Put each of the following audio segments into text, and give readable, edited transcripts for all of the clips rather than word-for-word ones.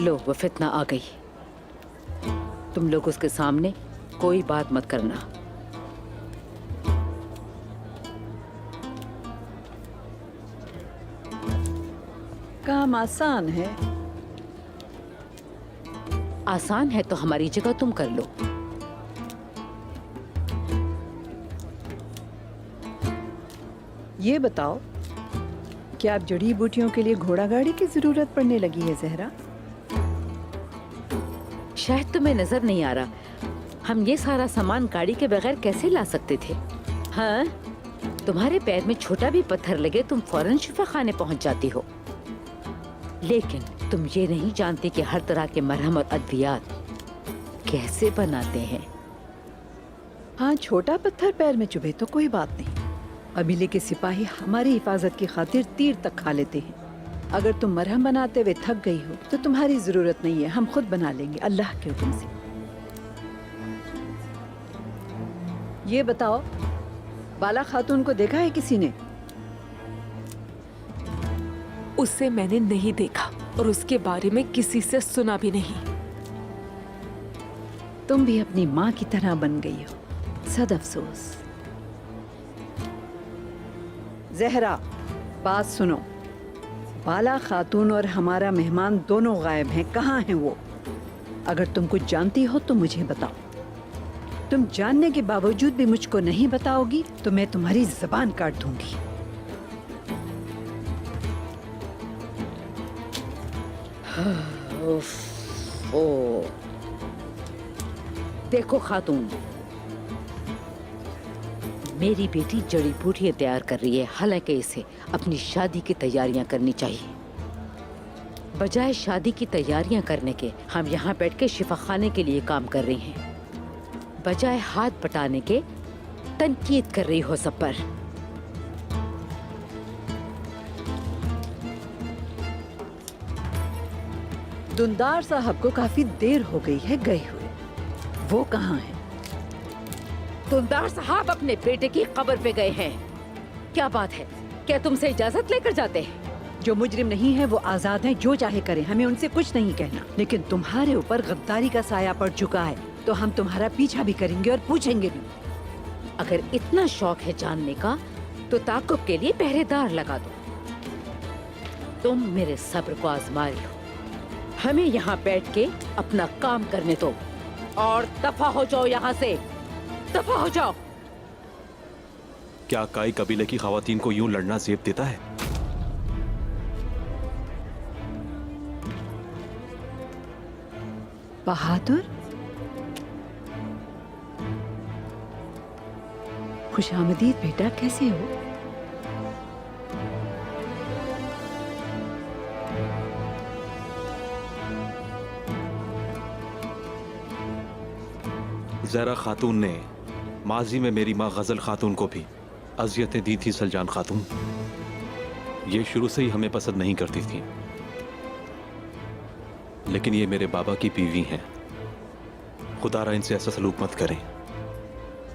लो वो फितना आ गई। तुम लोग उसके सामने कोई बात मत करना। काम आसान है। आसान है तो हमारी जगह तुम कर लो। ये बताओ, क्या अब जड़ी बूटियों के लिए घोड़ा गाड़ी की जरूरत पड़ने लगी है ज़हरा? शायद तुम्हें नजर नहीं आ रहा, हम ये सारा सामान गाड़ी के बगैर कैसे ला सकते थे? हाँ, तुम्हारे पैर में छोटा भी पत्थर लगे तुम फौरन शिफा खाने पहुंच जाती हो। लेकिन तुम ये नहीं जानती कि हर तरह के मरहम और अद्वियात कैसे बनाते हैं। हाँ, छोटा पत्थर पैर में चुभे तो कोई बात नहीं। कबीले के सिपाही हमारी हिफाजत की खातिर तीर तक खा लेते हैं। अगर तुम मरहम बनाते हुए थक गई हो तो तुम्हारी जरूरत नहीं है, हम खुद बना लेंगे अल्लाह के हुक्म से। ये बताओ, बाला खातून को देखा है किसी ने? उसे मैंने नहीं देखा और उसके बारे में किसी से सुना भी नहीं। तुम भी अपनी माँ की तरह बन गई हो, सद अफसोस। ज़हरा, बात सुनो। बाला खातून और हमारा मेहमान दोनों गायब हैं। कहाँ हैं वो? अगर तुम कुछ जानती हो तो मुझे बताओ। तुम जानने के बावजूद भी मुझको नहीं बताओगी तो मैं तुम्हारी जबान काट दूंगी। ओ, देखो खातून, मेरी बेटी जड़ी बूटियां तैयार कर रही है, हालांकि इसे अपनी शादी की तैयारियां करनी चाहिए। बजाय शादी की तैयारियां करने के हम यहाँ बैठ के शिफा खाने के लिए काम कर रही हैं। बजाय हाथ बटाने के तनकीद कर रही हो सब पर। दुंदार साहब को काफी देर हो गई है गए हुए। वो कहाँ हैं? दुंदार साहब अपने बेटे की कब्र पे गए हैं। क्या बात है, क्या तुमसे इजाजत लेकर जाते हैं? जो मुजरिम नहीं है वो आजाद हैं, जो चाहे करें, हमें उनसे कुछ नहीं कहना। लेकिन तुम्हारे ऊपर गद्दारी का साया पड़ चुका है तो हम तुम्हारा पीछा भी करेंगे और पूछेंगे भी। अगर इतना शौक है जानने का तो ताक़ुब के लिए पहरेदार लगा दो। तुम मेरे सब्र को आजमा रही हो, हमें यहाँ बैठ के अपना काम करने दो और दफा हो जाओ यहाँ से, दफा हो जाओ। क्या काई कबीले की खवातीन को यूं लड़ना जेब देता है? बहादुर, खुशामदीद बेटा, कैसे हो? ज़हरा खातून ने माजी में मेरी माँ गजल खातून को भी अजियतें दी थी। सलजान खातून ये शुरू से ही हमें पसंद नहीं करती थी, लेकिन ये मेरे बाबा की बीवी हैं। खुदारा इनसे ऐसा सलूक मत करें,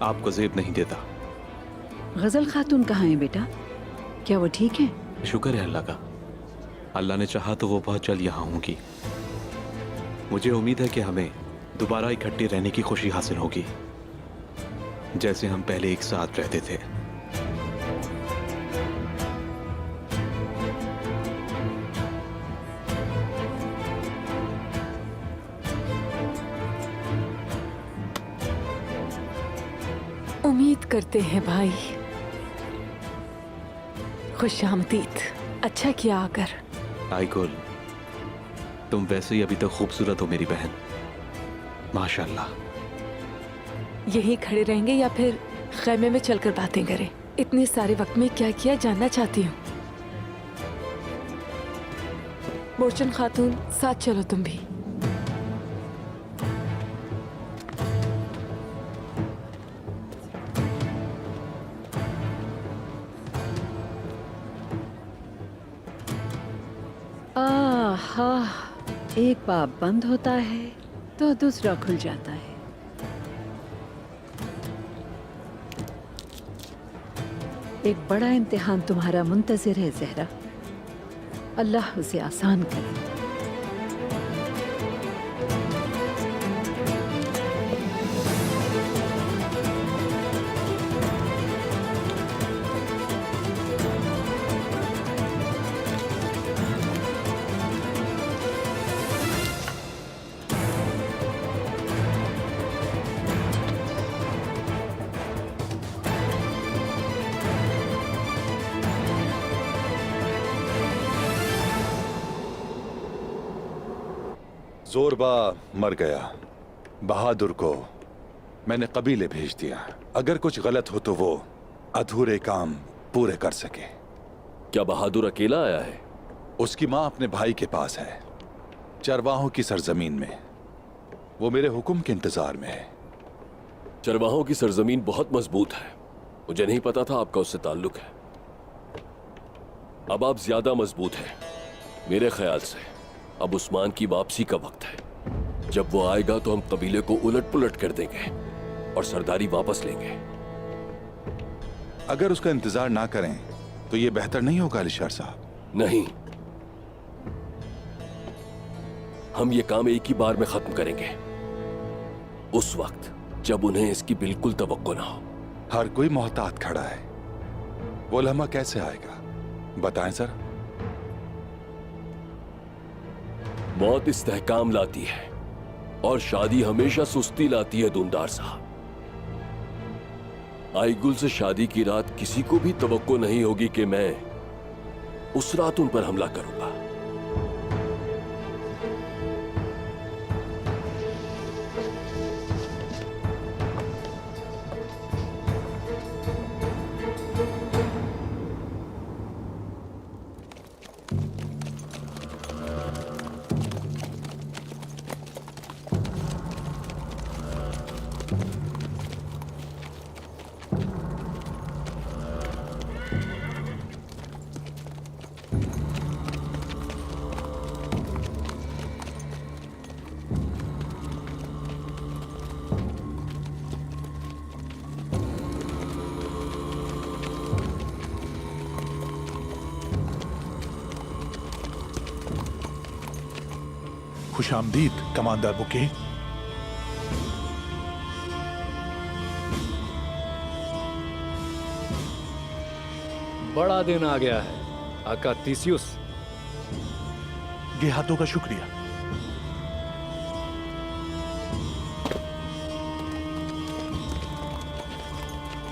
आपको जेब नहीं देता। गजल खातून कहाँ है बेटा? क्या वो ठीक है? शुक्र है अल्लाह का, अल्लाह ने चाहा तो वो बहुत जल्द यहाँ होंगी। मुझे उम्मीद है कि हमें दोबारा इकट्ठे रहने की खुशी हासिल होगी, जैसे हम पहले एक साथ रहते थे। उम्मीद करते हैं भाई। खुशामदीद, अच्छा किया आकर। आइगुल, तुम वैसे ही अभी तक खूबसूरत हो मेरी बहन, माशाल्लाह। यहीं खड़े रहेंगे या फिर खैमे में चलकर बातें करें? इतने सारे वक्त में क्या किया जानना चाहती हूँ। मोर्चन खातून, साथ चलो तुम भी। आहा, एक बाब बंद होता है तो दूसरा खुल जाता है। एक बड़ा इम्तिहान तुम्हारा मुंतज़िर है ज़हरा, अल्लाह उसे आसान करे। जोरबा मर गया, बहादुर को मैंने कबीले भेज दिया। अगर कुछ गलत हो तो वो अधूरे काम पूरे कर सके। क्या बहादुर अकेला आया है? उसकी माँ अपने भाई के पास है, चरवाहों की सरजमीन में। वो मेरे हुक्म के इंतजार में है। चरवाहों की सरजमीन बहुत मजबूत है। मुझे नहीं पता था आपका उससे ताल्लुक है। अब आप ज्यादा मजबूत हैं। मेरे ख्याल से अब उस्मान की वापसी का वक्त है। जब वो आएगा तो हम कबीले को उलट पुलट कर देंगे और सरदारी वापस लेंगे। अगर उसका इंतजार ना करें तो ये बेहतर नहीं होगा अलीशार साहब? नहीं, हम ये काम एक ही बार में खत्म करेंगे, उस वक्त जब उन्हें इसकी बिल्कुल तवक्को ना हो। हर कोई मोहतात खड़ा है, वो लम्हा कैसे आएगा बताएं सर। मौत इस्तेहकाम लाती है और शादी हमेशा सुस्ती लाती है दूनदार साहब। आईगुल से शादी की रात किसी को भी तवक्को नहीं होगी कि मैं उस रात उन पर हमला करूंगा। खुशामदीद कमांडर बुके। बड़ा दिन आ गया है आका तीसियुस। गेहातों का शुक्रिया।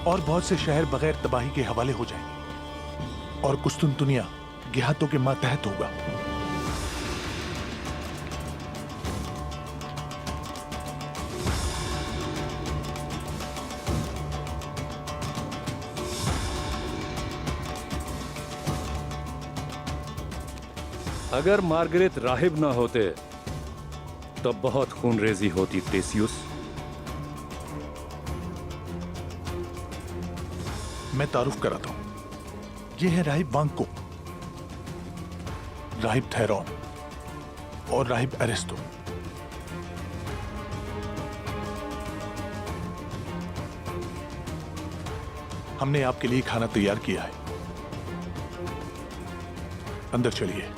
और बहुत से शहर बगैर तबाही के हवाले हो जाएंगे और कुस्तुनतुनिया गेहातों के मातहत होगा। अगर मार्गरेट राहिब ना होते तो बहुत खूनरेजी होती तेसियुस। मैं तारुफ कराता हूं। ये है राहिब वांको, राहिब थैरॉन और राहिब अरिस्तो। हमने आपके लिए खाना तैयार किया है, अंदर चलिए।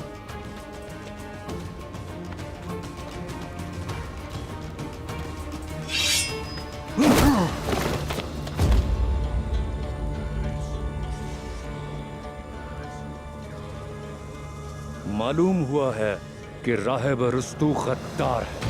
मालूम हुआ है कि राहिब रुस्तु गद्दार है।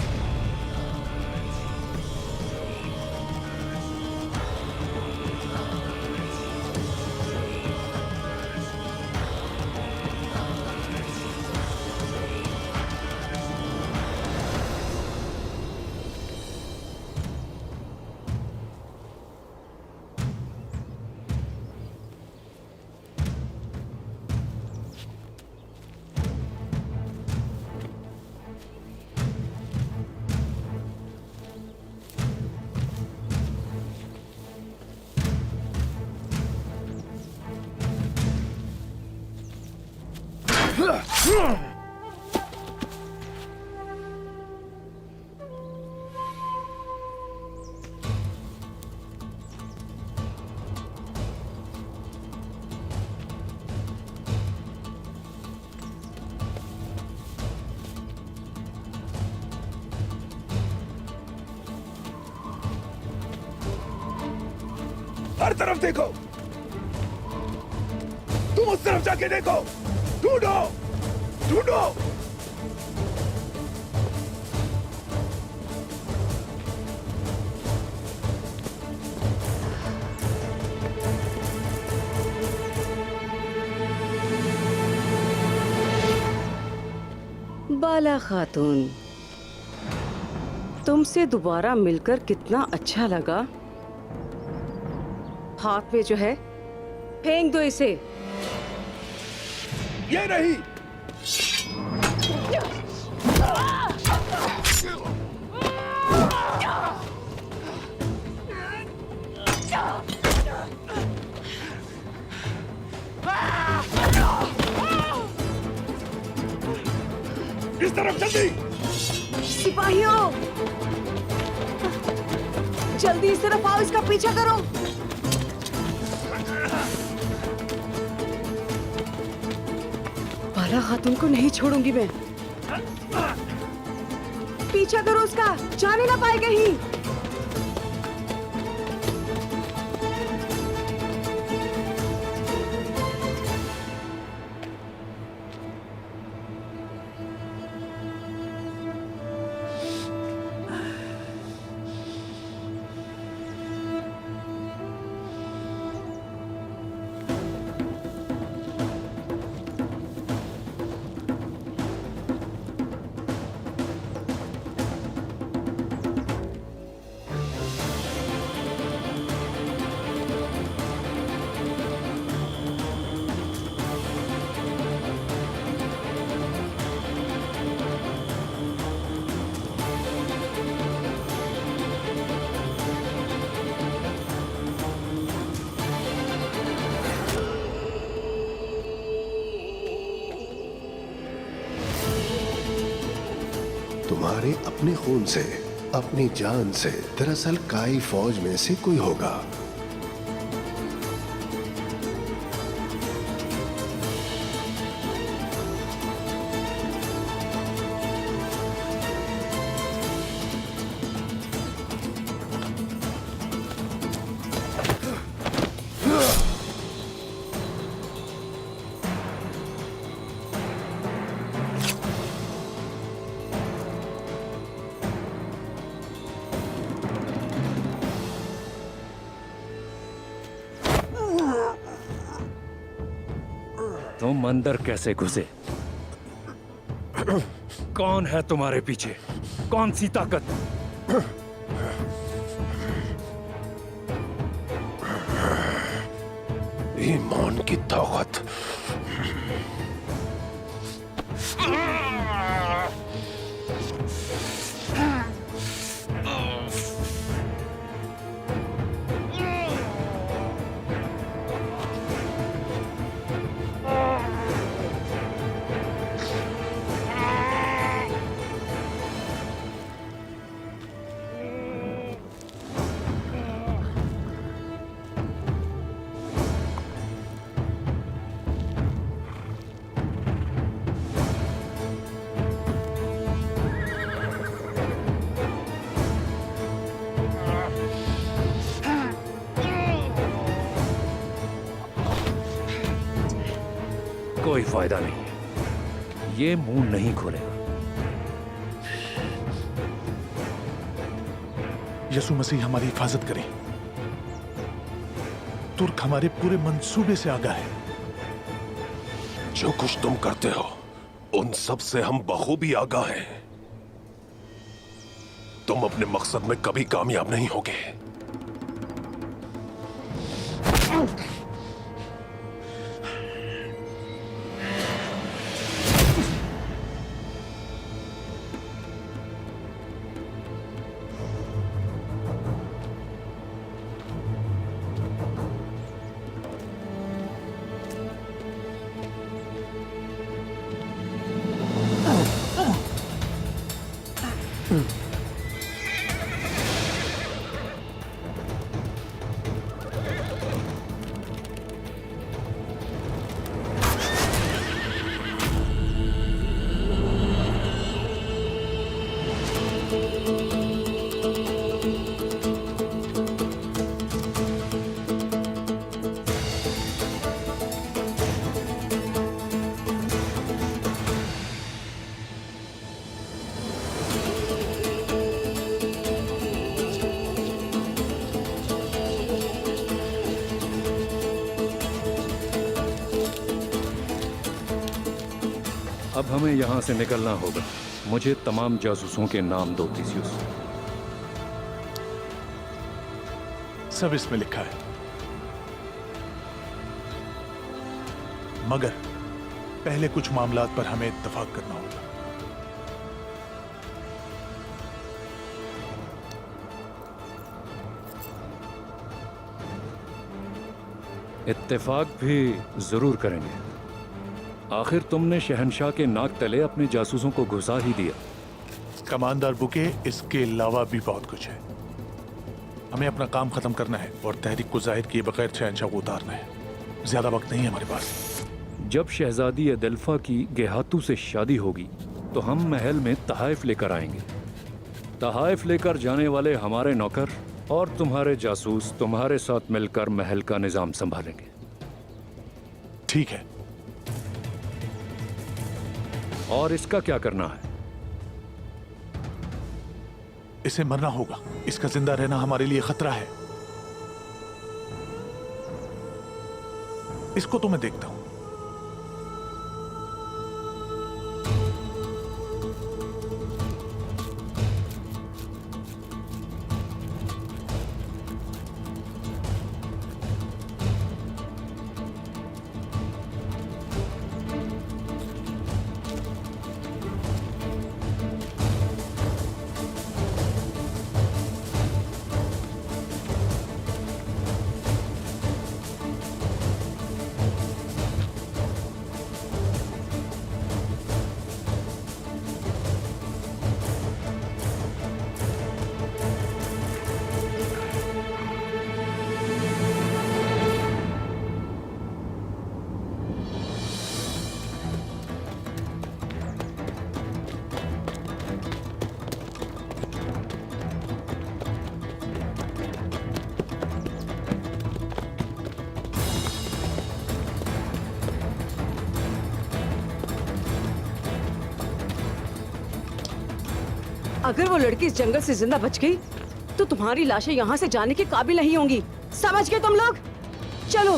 हर तरफ देखो, तुम उस तरफ जाके देखो, ढूंढो ढूंढो। बाला खातून, तुमसे दोबारा मिलकर कितना अच्छा लगा। हाथ में जो है फेंक दो इसे। ये नहीं। इस तरफ जल्दी। सिपाहियों, जल्दी इस तरफ आओ, इसका पीछा करो। बाला खातून को नहीं छोड़ूंगी मैं। पीछा करो उसका, जाने ना पाए कहीं। तुम्हारे अपने खून से, अपनी जान से, दरअसल काई फौज में से कोई होगा। तुम अंदर कैसे घुसे? कौन है तुम्हारे पीछे? कौन सी ताकत? ईमान की ताकत। कोई फायदा नहीं है, ये मुंह नहीं खोलेगा। यसु मसीह हमारी हिफाजत करे। तुर्क हमारे पूरे मंसूबे से आगाह है। जो कुछ तुम करते हो उन सब से हम बखूबी आगाह हैं। तुम अपने मकसद में कभी कामयाब नहीं होगे। अब हमें यहाँ से निकलना होगा। मुझे तमाम जासूसों के नाम दो, थिसियुस। सब इसमें लिखा है, मगर पहले कुछ मामलात पर हमें इत्तेफाक करना होगा। इत्तेफाक भी जरूर करेंगे। आखिर तुमने शहंशाह के नाक तले अपने जासूसों को घुसा ही दिया। कमांडर बुके, इसके अलावा भी बहुत कुछ है। हमें अपना काम खत्म करना है और तहरीक को जाहिर किए बगैर शहंशाह को उतारना है। ज्यादा वक्त नहीं है हमारे पास। जब शहजादी अदल्फा की गेहातू से शादी होगी तो हम महल में तहाइफ लेकर आएंगे। तहाइफ लेकर जाने वाले हमारे नौकर और तुम्हारे जासूस तुम्हारे साथ मिलकर महल का निजाम संभालेंगे। ठीक है। और इसका क्या करना है? इसे मरना होगा। इसका जिंदा रहना हमारे लिए खतरा है। इसको तो मैं देखता हूं। अगर वो लड़की इस जंगल से जिंदा बच गई तो तुम्हारी लाशें यहाँ से जाने के काबिल नहीं होंगी। समझ गए तुम लोग? चलो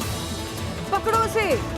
पकड़ो उसे।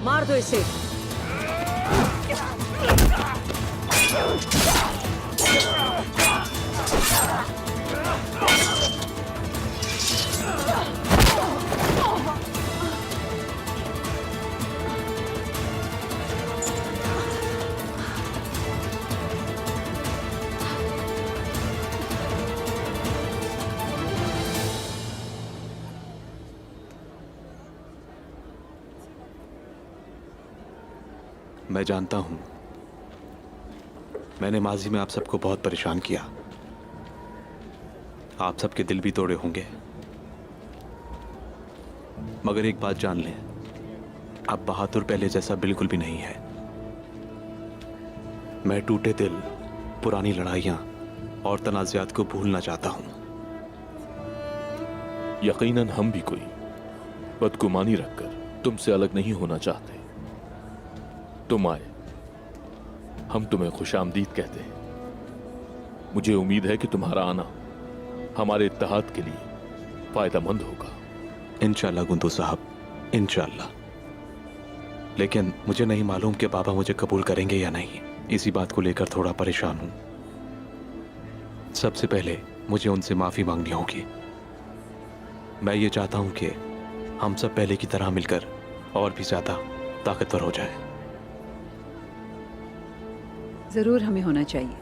मार दो इसे। मैं जानता हूं मैंने माजी में आप सबको बहुत परेशान किया। आप सबके दिल भी तोड़े होंगे, मगर एक बात जान लें, अब बहादुर पहले जैसा बिल्कुल भी नहीं है। मैं टूटे दिल, पुरानी लड़ाइयां और तनाज़ात को भूलना चाहता हूं। यकीनन हम भी कोई बदगुमानी रखकर तुमसे अलग नहीं होना चाहते। तुम आए, हम तुम्हें खुशामदीद कहते हैं। मुझे उम्मीद है कि तुम्हारा आना हमारे इत्तेहाद के लिए फायदेमंद होगा। इंशाल्लाह गुंदू साहब, इंशाल्लाह। लेकिन मुझे नहीं मालूम कि बाबा मुझे कबूल करेंगे या नहीं। इसी बात को लेकर थोड़ा परेशान हूं। सबसे पहले मुझे उनसे माफी मांगनी होगी। मैं ये चाहता हूं कि हम सब पहले की तरह मिलकर और भी ज्यादा ताकतवर हो जाए। जरूर हमें होना चाहिए।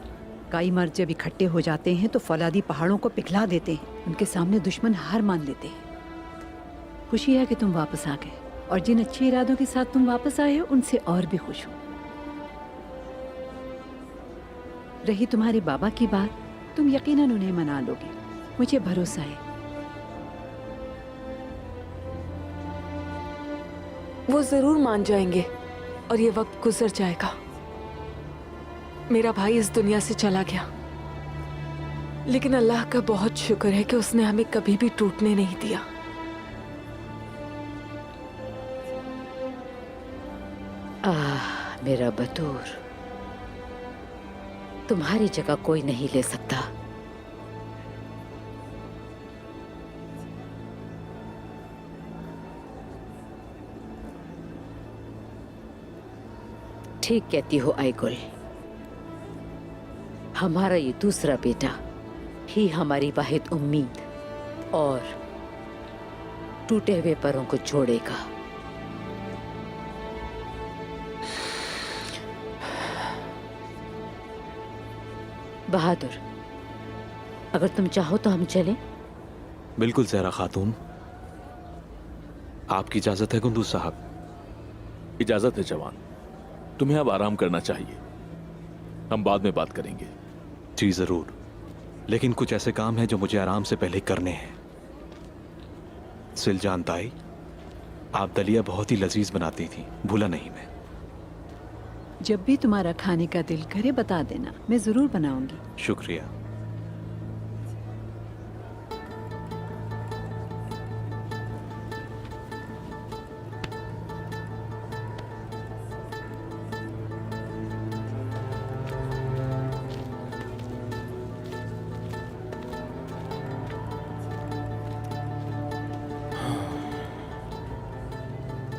कई मर्द जब इकट्ठे हो जाते हैं तो फौलादी पहाड़ों को पिघला देते हैं। उनके सामने दुश्मन हार मान लेते हैं। खुशी है कि तुम वापस आ गए, और जिन अच्छे इरादों के साथ तुम वापस आए हो उनसे और भी खुश हूँ। रही तुम्हारे बाबा की बात, तुम यकीनन उन्हें मना लोगे, मुझे भरोसा है। वो जरूर मान जाएंगे और ये वक्त गुजर जाएगा। मेरा भाई इस दुनिया से चला गया, लेकिन अल्लाह का बहुत शुक्र है कि उसने हमें कभी भी टूटने नहीं दिया। मेरा बतूर, तुम्हारी जगह कोई नहीं ले सकता। ठीक कहती हो आईगुल, हमारा ये दूसरा बेटा ही हमारी वाहिद उम्मीद और टूटे हुए परों को जोड़ेगा। बहादुर, अगर तुम चाहो तो हम चलें। बिल्कुल ज़हरा खातून, आपकी इजाजत है कुंदूज साहब? इजाजत है जवान, तुम्हें अब आराम करना चाहिए, हम बाद में बात करेंगे। जी जरूर, लेकिन कुछ ऐसे काम हैं जो मुझे आराम से पहले करने हैं। सिलजान ताई, आप दलिया बहुत ही लजीज बनाती थी, भूला नहीं मैं। जब भी तुम्हारा खाने का दिल करे बता देना, मैं जरूर बनाऊंगी। शुक्रिया।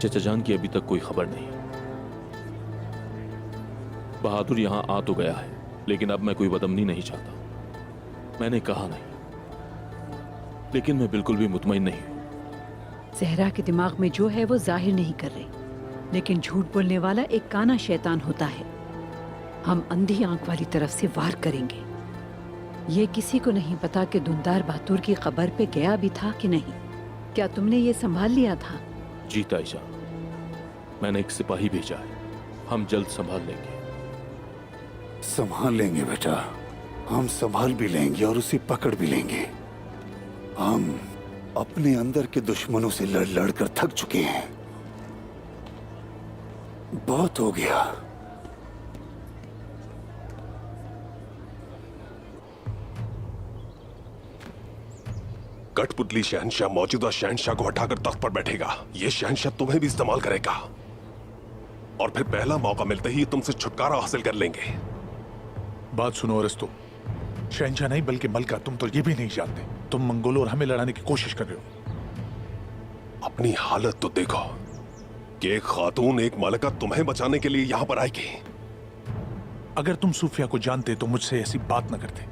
चचा जान की अभी तक कोई खबर नहीं। बहादुर यहां आ तो गया है, लेकिन अब मैं कोई बदअमनी नहीं चाहता। मैंने कहा नहीं, लेकिन मैं बिल्कुल भी मुतमईन नहीं हूं। जहरा के दिमाग में जो है वो जाहिर नहीं कर रही, लेकिन झूठ बोलने वाला एक काना शैतान होता है। हम अंधी आंख वाली तरफ से वार करेंगे। ये किसी को नहीं पता कि धुंधार बहादुर की खबर पे गया भी था कि नहीं। क्या तुमने ये संभाल लिया था? जी ताईजा, मैंने एक सिपाही भेजा है, हम जल्द संभाल लेंगे। संभाल लेंगे बेटा, हम संभाल भी लेंगे और उसे पकड़ भी लेंगे। हम अपने अंदर के दुश्मनों से लड़ लड़ कर थक चुके हैं, बहुत हो गया। कठपुतली शहनशाह मौजूदा शहनशाह को हटाकर तख्त पर बैठेगा। ये शहनशाह तुम्हें भी इस्तेमाल करेगा और फिर पहला मौका मिलते ही तुमसे छुटकारा हासिल कर लेंगे। बात सुनो अरस्तु, शहनशाह नहीं बल्कि मलका, तुम तो ये भी नहीं जानते। तुम मंगोलों और हमें लड़ाने की कोशिश कर रहे हो। अपनी हालत तो देखो कि एक खातून, एक मलका तुम्हें बचाने के लिए यहां पर आएगी। अगर तुम सूफिया को जानते तो मुझसे ऐसी बात न करते।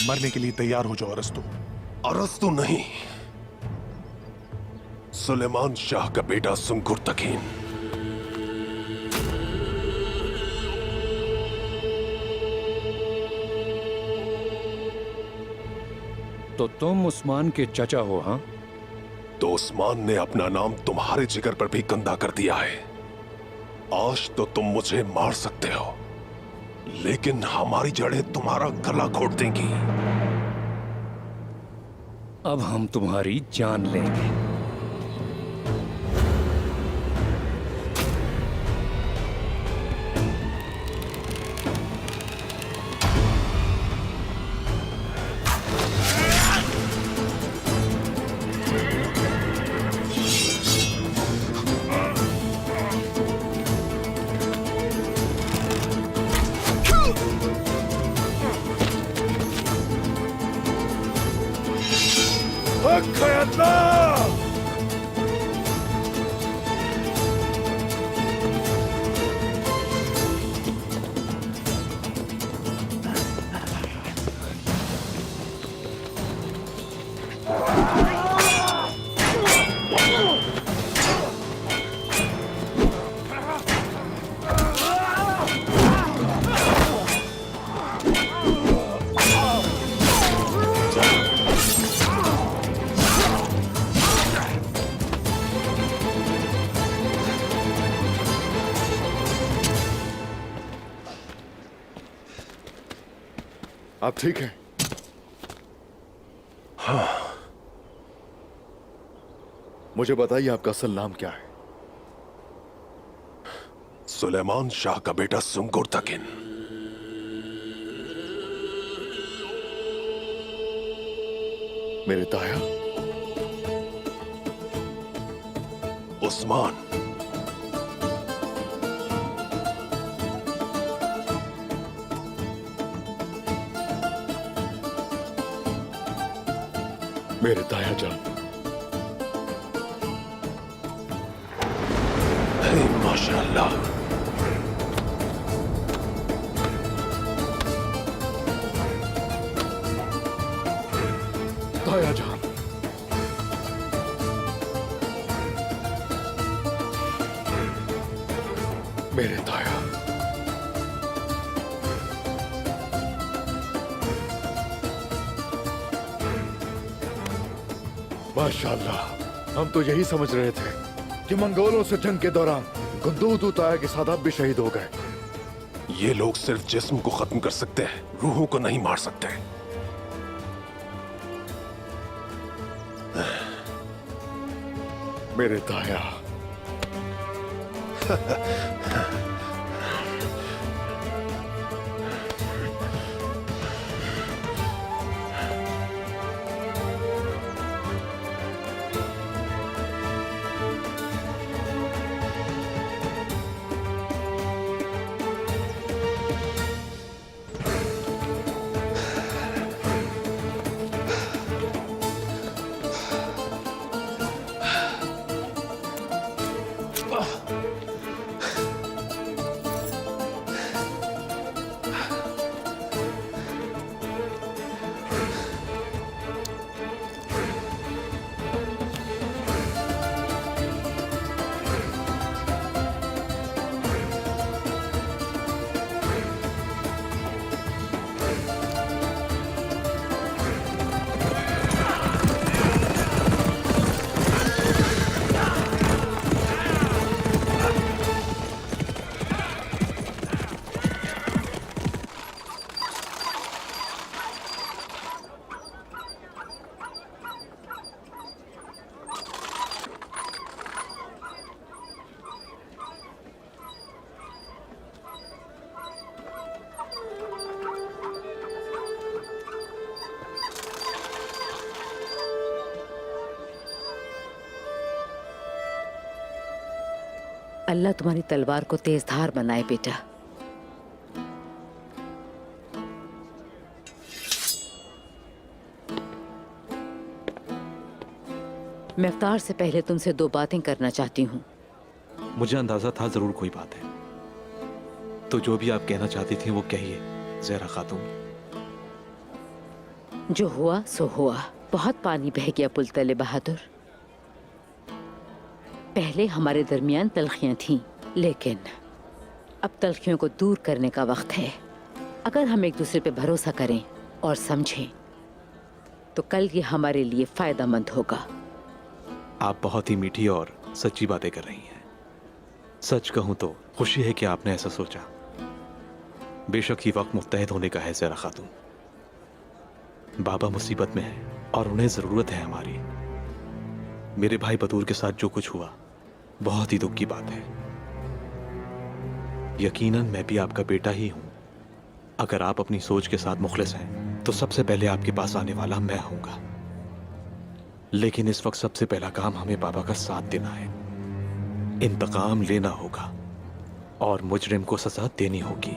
मरने के लिए तैयार हो जाओ अरस्तु। अरस्तु नहीं, सुलेमान शाह का बेटा सुंगुर तकीन। तो तुम उस्मान के चचा हो? हाँ, तो उस्मान ने अपना नाम तुम्हारे जिगर पर भी गंदा कर दिया है। आज तो तुम मुझे मार सकते हो, लेकिन हमारी जड़ें तुम्हारा गला घोट देंगी। अब हम तुम्हारी जान लेंगे। आप ठीक हैं? हाँ। मुझे बताइए आपका असल नाम क्या है? सुलेमान शाह का बेटा सुंगुर तकीन। मेरे ताया उस्मान, मेरे ताया जान, माशाअल्लाह। ताया जान, मेरे ताया, माशाअल्लाह। हम तो यही समझ रहे थे कि मंगोलों से जंग के दौरान गुंदूदू ताया के साथ आप भी शहीद हो गए। ये लोग सिर्फ जिस्म को खत्म कर सकते हैं, रूहों को नहीं मार सकते। मेरे ताया, अल्लाह तुम्हारी तलवार को तेज धार बनाए बेटा। मैं इफ्तार से पहले तुमसे 2 बातें करना चाहती हूँ। मुझे अंदाजा था जरूर कोई बात है, तो जो भी आप कहना चाहती थी वो कहिए ज़हरा खातून। जो हुआ सो हुआ। बहुत पानी बह गया पुलतले बहादुर। पहले हमारे दरमियान तलखियां थीं, लेकिन अब तलखियों को दूर करने का वक्त है। अगर हम एक दूसरे पे भरोसा करें और समझें तो कल ये हमारे लिए फायदेमंद होगा। आप बहुत ही मीठी और सच्ची बातें कर रही हैं। सच कहूं तो खुशी है कि आपने ऐसा सोचा। बेशक ही वक्त मुत्तहद होने का है ज़हरा खातून। बाबा मुसीबत में है और उन्हें ज़रूरत है हमारी। मेरे भाई बतूर के साथ जो कुछ हुआ बहुत ही दुख की बात है। यकीनन मैं भी आपका बेटा ही हूं। अगर आप अपनी सोच के साथ मुखलिस हैं तो सबसे पहले आपके पास आने वाला मैं होऊंगा। लेकिन इस वक्त सबसे पहला काम हमें बाबा का साथ देना है। इंतकाम लेना होगा और मुजरिम को सजा देनी होगी।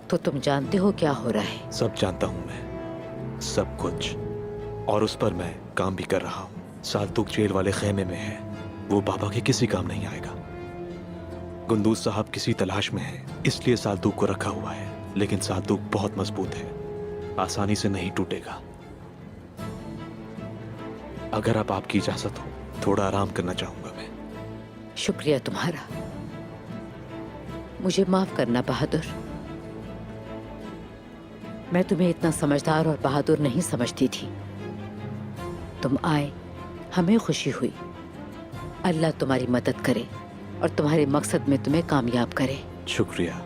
तो तुम जानते हो क्या हो रहा है? सब जानता हूं मैं, सब कुछ। और उस पर मैं काम भी कर रहा हूं। साल्तुक जेल वाले खेमे में है। वो बाबा के किसी काम नहीं आएगा। गुंदूज साहब किसी तलाश में है, इसलिए साल्तुक को रखा हुआ है। लेकिन साल्तुक बहुत मजबूत है, आसानी से नहीं टूटेगा। अगर अब आपकी इजाजत हो थोड़ा आराम करना चाहूंगा मैं। शुक्रिया तुम्हारा। मुझे माफ करना बहादुर। मैं तुम्हें इतना समझदार और बहादुर नहीं समझती थी। तुम आए, हमें खुशी हुई। अल्लाह तुम्हारी मदद करे और तुम्हारे मकसद में तुम्हें कामयाब करे। शुक्रिया।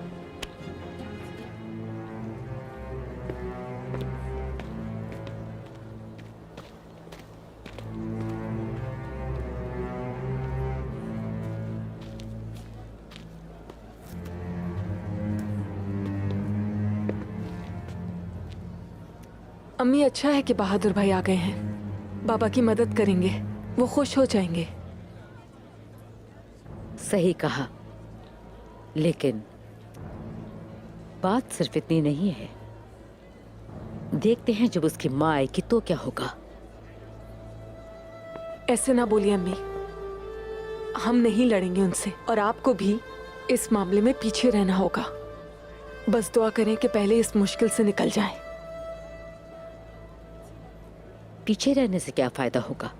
अम्मी, अच्छा है कि बहादुर भाई आ गए हैं। बाबा की मदद करेंगे, वो खुश हो जाएंगे। सही कहा, लेकिन बात सिर्फ इतनी नहीं है। देखते हैं जब उसकी माँ आएगी तो क्या होगा। ऐसे ना बोलिए अम्मी, हम नहीं लड़ेंगे उनसे, और आपको भी इस मामले में पीछे रहना होगा। बस दुआ करें कि पहले इस मुश्किल से निकल जाएं। पीछे रहने से क्या फायदा होगा?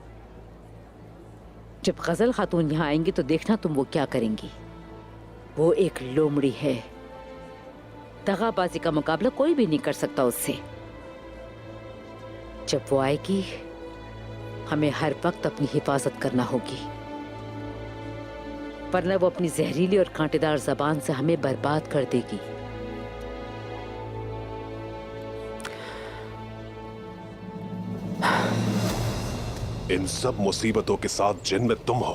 जब गजल खातून यहाँ आएंगी तो देखना तुम वो क्या करेंगी। वो एक लोमड़ी है, दगाबाजी का मुकाबला कोई भी नहीं कर सकता उससे। जब वो आएगी हमें हर वक्त अपनी हिफाजत करना होगी, वरना वो अपनी जहरीली और कांटेदार जबान से हमें बर्बाद कर देगी। इन सब मुसीबतों के साथ जिनमें तुम हो,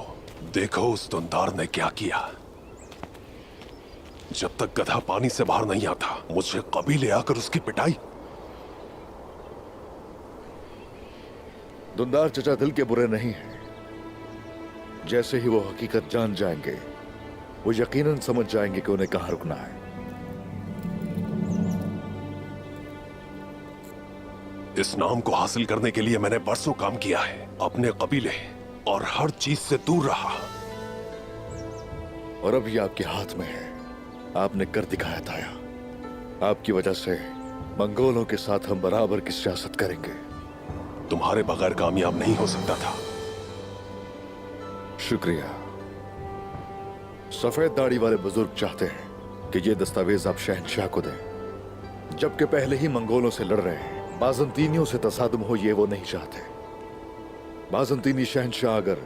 देखो उस धुंधार ने क्या किया। जब तक गधा पानी से बाहर नहीं आता, मुझे कबीले आकर उसकी पिटाई। धुंधार चचा दिल के बुरे नहीं हैं। जैसे ही वो हकीकत जान जाएंगे, वो यकीनन समझ जाएंगे कि उन्हें कहां रुकना है। इस नाम को हासिल करने के लिए मैंने बरसों काम किया है, अपने कबीले और हर चीज से दूर रहा। और अब ये आपके हाथ में है। आपने कर दिखाया ताया। आपकी वजह से मंगोलों के साथ हम बराबर की सियासत करेंगे। तुम्हारे बगैर कामयाब नहीं हो सकता था। शुक्रिया। सफेद दाढ़ी वाले बुजुर्ग चाहते हैं कि ये दस्तावेज आप शहंशाह को दें, जबकि पहले ही मंगोलों से लड़ रहे हैं। बाजंतीनियों से तसादुम हो ये वो नहीं चाहते। बाजंतीनी शहंशाह अगर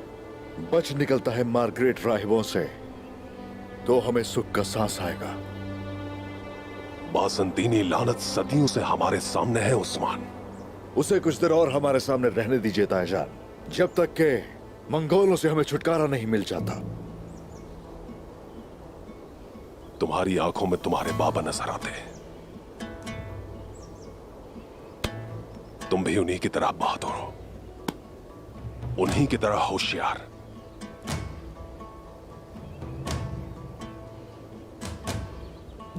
बच निकलता है मार्गरेट राहिबों से, तो हमें सुख का सांस आएगा। बाजंतीनी लानत सदियों से हमारे सामने है उस्मान। उसे कुछ देर और हमारे सामने रहने दीजिए ताईजान, जब तक के मंगोलों से हमें छुटकारा नहीं मिल जाता। तुम्हारी आंखों में तुम्हारे बाबा नजर आते हैं। तुम भी उन्हीं की तरह बहादुर हो, उन्हीं की तरह होशियार।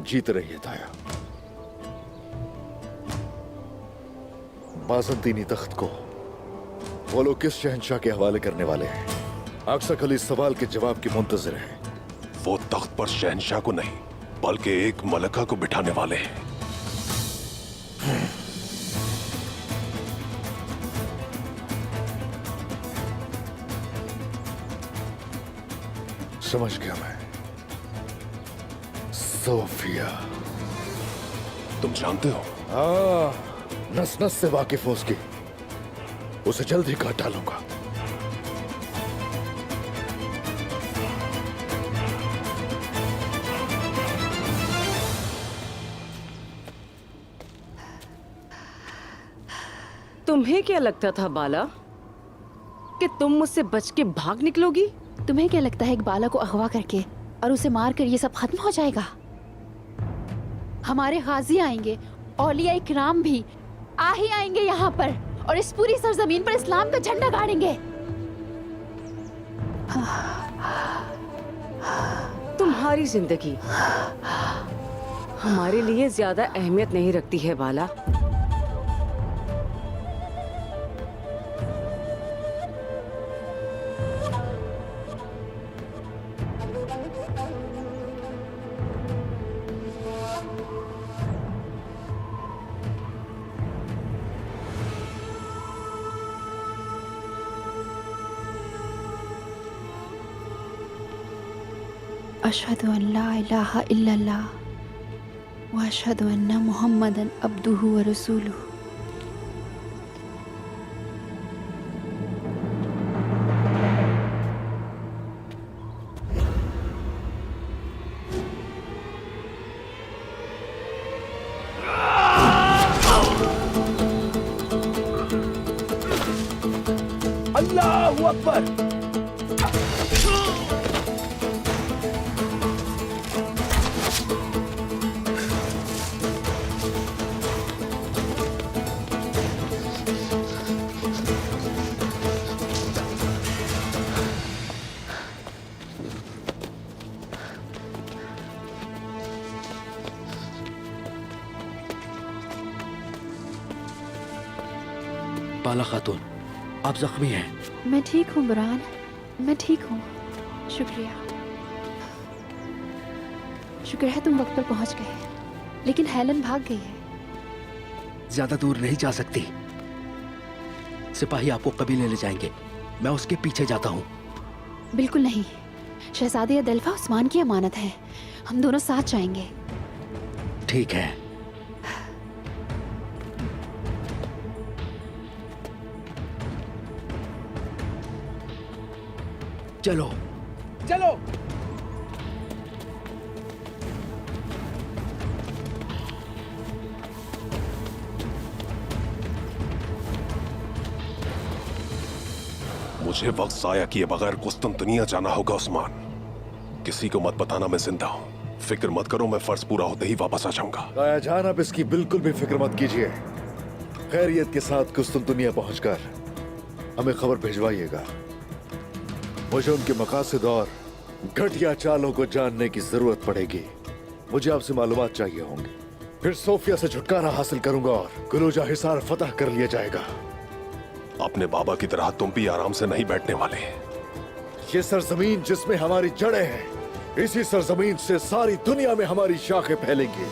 जीत रही है ताया। बाजंतीनी तख्त को वो लोग किस शहंशाह के हवाले करने वाले हैं? अक्सर अली इस सवाल के जवाब की मुंतजिर है। वो तख्त पर शहंशाह को नहीं, बल्कि एक मलका को बिठाने वाले हैं। समझ गया मैं। सोफिया। तुम जानते हो? नस नस से वाकिफ हो उसकी। उसे जल्द ही काट डालूंगा। तुम्हें क्या लगता था बाला कि तुम मुझसे बच के भाग निकलोगी? तुम्हें क्या लगता है बाला को अगवा करके और उसे मार कर ये सब खत्म हो जाएगा? हमारे गाजी आएंगे, औलिया इकराम भी आ ही आएंगे यहाँ पर, और इस पूरी सरजमीन पर इस्लाम का झंडा गाड़ेंगे। तुम्हारी जिंदगी हमारे लिए ज्यादा अहमियत नहीं रखती है बाला। अशहदु अन ला इलाहा इल्लल्लाह व अशहदु अन्ना मुहम्मदन अब्दुहु व रसूलुहु। अल्लाहु अकबर। बाला खातून, आप जख्मी हैं। मैं ठीक हूँ बुरहान, मैं ठीक हूँ। शुक्रिया। शुक्र है तुम वक्त पर पहुंच गए, लेकिन हेलन भाग गई है। ज्यादा दूर नहीं जा सकती। सिपाही आपको कबीले ले जाएंगे, मैं उसके पीछे जाता हूँ। बिल्कुल नहीं, शहजादी अदल्फा उस्मान की अमानत है, हम दोनों साथ जाएंगे। ठीक है। चलो चलो। मुझे वक्त जाया किए बगैर कुस्तुनतनिया जाना होगा उस्मान। किसी को मत बताना मैं जिंदा हूँ। फिक्र मत करो, मैं फर्ज पूरा होते ही वापस आ जाऊंगा। ताया जान, आप इसकी बिल्कुल भी फिक्र मत कीजिए। खैरियत के साथ कुस्तुनतनिया पहुंचकर हमें खबर भिजवाइएगा। मुझे उनके मकासद और घटिया चालों को जानने की जरूरत पड़ेगी। मुझे आपसे मालूमात चाहिए होंगी। फिर सोफिया से छुटकारा हासिल करूंगा और कुलूजा हिसार फतह कर लिया जाएगा। अपने बाबा की तरह तुम भी आराम से नहीं बैठने वाले। ये सरजमीन जिसमें हमारी जड़ें हैं, इसी सरजमीन से सारी दुनिया में हमारी शाखें फैलेंगी।